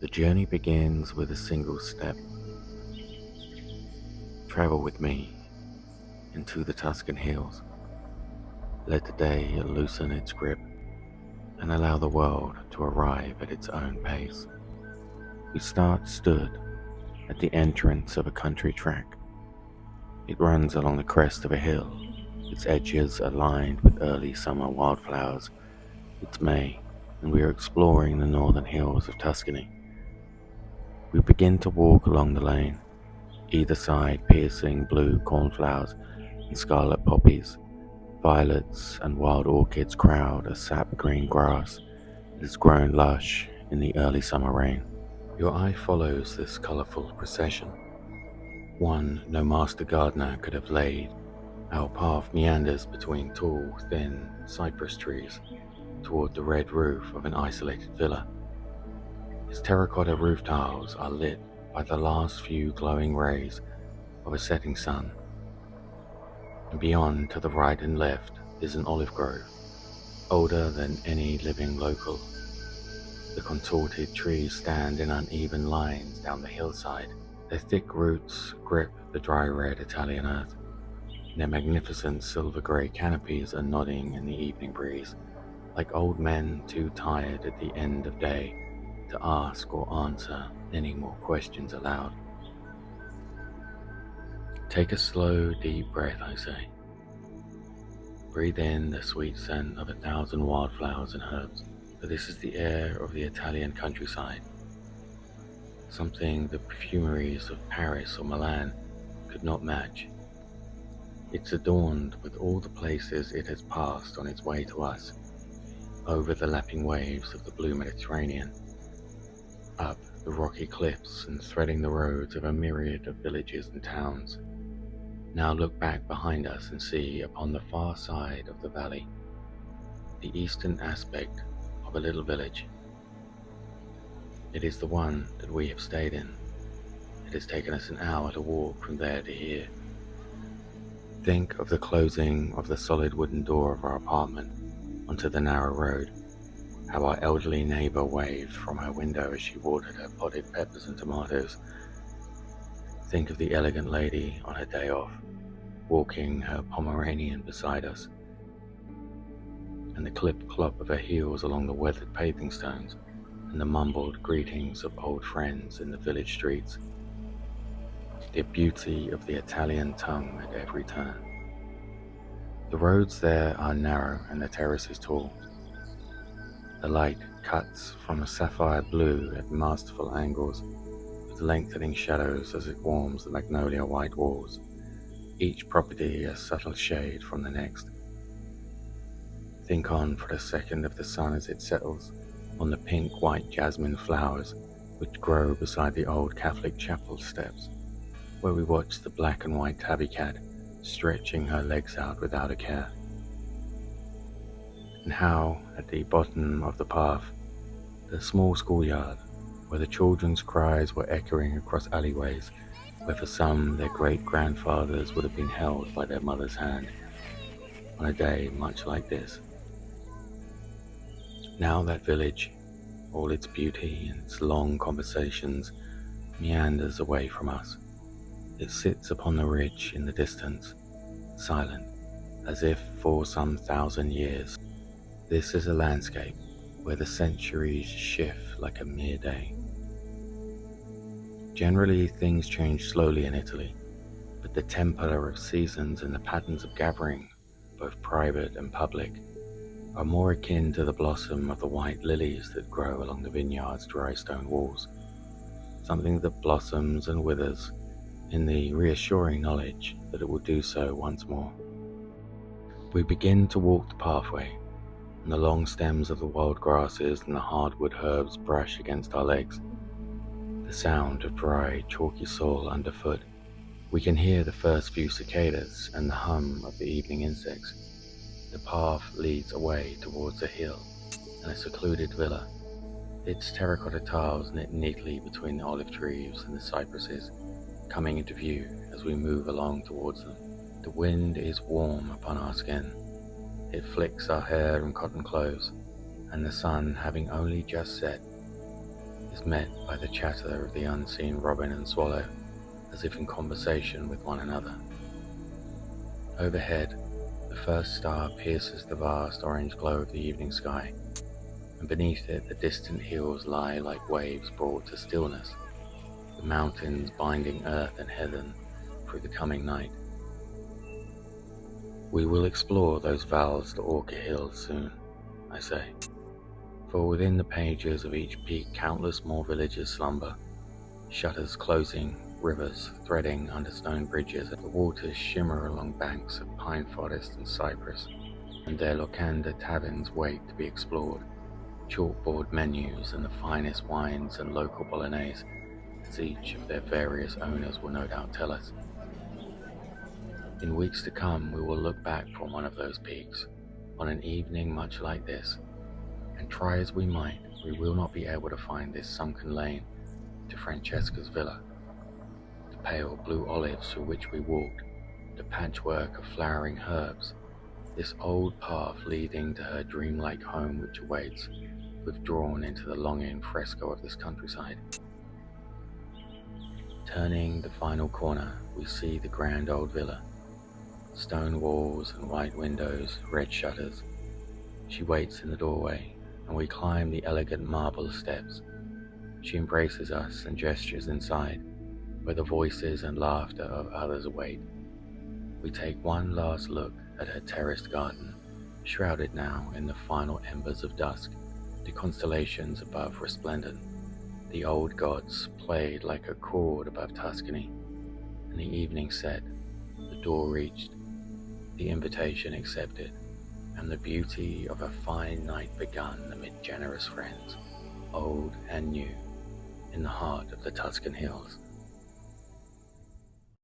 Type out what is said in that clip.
The journey begins with a single step. Travel with me into the Tuscan hills. Let the day loosen its grip and allow the world to arrive at its own pace. We start stood at the entrance of a country track. It runs along the crest of a hill, its edges aligned with early summer wildflowers. It's May, and we are exploring the northern hills of Tuscany. We begin to walk along the lane, either side piercing blue cornflowers and scarlet poppies. Violets and wild orchids crowd a sap green grass that has grown lush in the early summer rain. Your eye follows this colourful procession, one no master gardener could have laid. Our path meanders between tall, thin cypress trees toward the red roof of an isolated villa. Its terracotta roof tiles are lit by the last few glowing rays of a setting sun, and beyond, to the right and left, is an olive grove, older than any living local. The contorted trees stand in uneven lines down the hillside. Their thick roots grip the dry red Italian earth. Their magnificent silver-grey canopies are nodding in the evening breeze, like old men too tired at the end of day to ask or answer any more questions aloud. Take a slow, deep breath, I say. Breathe in the sweet scent of 1,000 wildflowers and herbs, for this is the air of the Italian countryside, something the perfumeries of Paris or Milan could not match. It's adorned with all the places it has passed on its way to us, over the lapping waves of the blue Mediterranean, up the rocky cliffs and threading the roads of a myriad of villages and towns. Now look back behind us and see upon the far side of the valley the eastern aspect of a little village. It is the one that we have stayed in. It has taken us an hour to walk from there to here. Think of the closing of the solid wooden door of our apartment onto the narrow road, how our elderly neighbor waved from her window as she watered her potted peppers and tomatoes. Think of the elegant lady on her day off, walking her Pomeranian beside us, and the clip-clop of her heels along the weathered paving stones, and the mumbled greetings of old friends in the village streets. The beauty of the Italian tongue at every turn. The roads there are narrow and the terraces tall. The light cuts from a sapphire blue at masterful angles, with lengthening shadows as it warms the magnolia white walls, each property a subtle shade from the next. Think on for a second of the sun as it settles on the pink-white jasmine flowers which grow beside the old Catholic chapel steps, where we watch the black and white tabby cat stretching her legs out without a care. And how, at the bottom of the path, the small schoolyard, where the children's cries were echoing across alleyways, where for some their great-grandfathers would have been held by their mother's hand on a day much like this. Now that village, all its beauty and its long conversations, meanders away from us. It sits upon the ridge in the distance, silent, as if for some 1,000 years. This is a landscape where the centuries shift like a mere day. Generally, things change slowly in Italy, but the tempo of seasons and the patterns of gathering, both private and public, are more akin to the blossom of the white lilies that grow along the vineyard's dry stone walls, something that blossoms and withers in the reassuring knowledge that it will do so once more. We begin to walk the pathway, and the long stems of the wild grasses and the hardwood herbs brush against our legs. The sound of dry, chalky soil underfoot. We can hear the first few cicadas and the hum of the evening insects. The path leads away towards a hill and a secluded villa, its terracotta tiles knit neatly between the olive trees and the cypresses, coming into view as we move along towards them. The wind is warm upon our skin. It flicks our hair and cotton clothes, and the sun, having only just set, is met by the chatter of the unseen robin and swallow, as if in conversation with one another. Overhead, the first star pierces the vast orange glow of the evening sky, and beneath it the distant hills lie like waves brought to stillness, the mountains binding earth and heaven through the coming night. We will explore those vast Orca hills soon, I say, for within the pages of each peak countless more villages slumber, shutters closing, rivers threading under stone bridges, the waters shimmer along banks of pine forest and cypress, and their locanda taverns wait to be explored, chalkboard menus and the finest wines and local bolognese, as each of their various owners will no doubt tell us. In weeks to come, we will look back from one of those peaks, on an evening much like this, and try as we might, we will not be able to find this sunken lane to Francesca's villa, the pale blue olives through which we walked, the patchwork of flowering herbs, this old path leading to her dreamlike home which awaits, withdrawn into the longing fresco of this countryside. Turning the final corner, we see the grand old villa, stone walls and white windows, red shutters. She waits in the doorway, and we climb the elegant marble steps. She embraces us and gestures inside, where the voices and laughter of others await. We take one last look at her terraced garden, shrouded now in the final embers of dusk, the constellations above resplendent, the old gods played like a chord above Tuscany, and the evening set, the door reached, the invitation accepted, and the beauty of a fine night begun amid generous friends, old and new, in the heart of the Tuscan hills.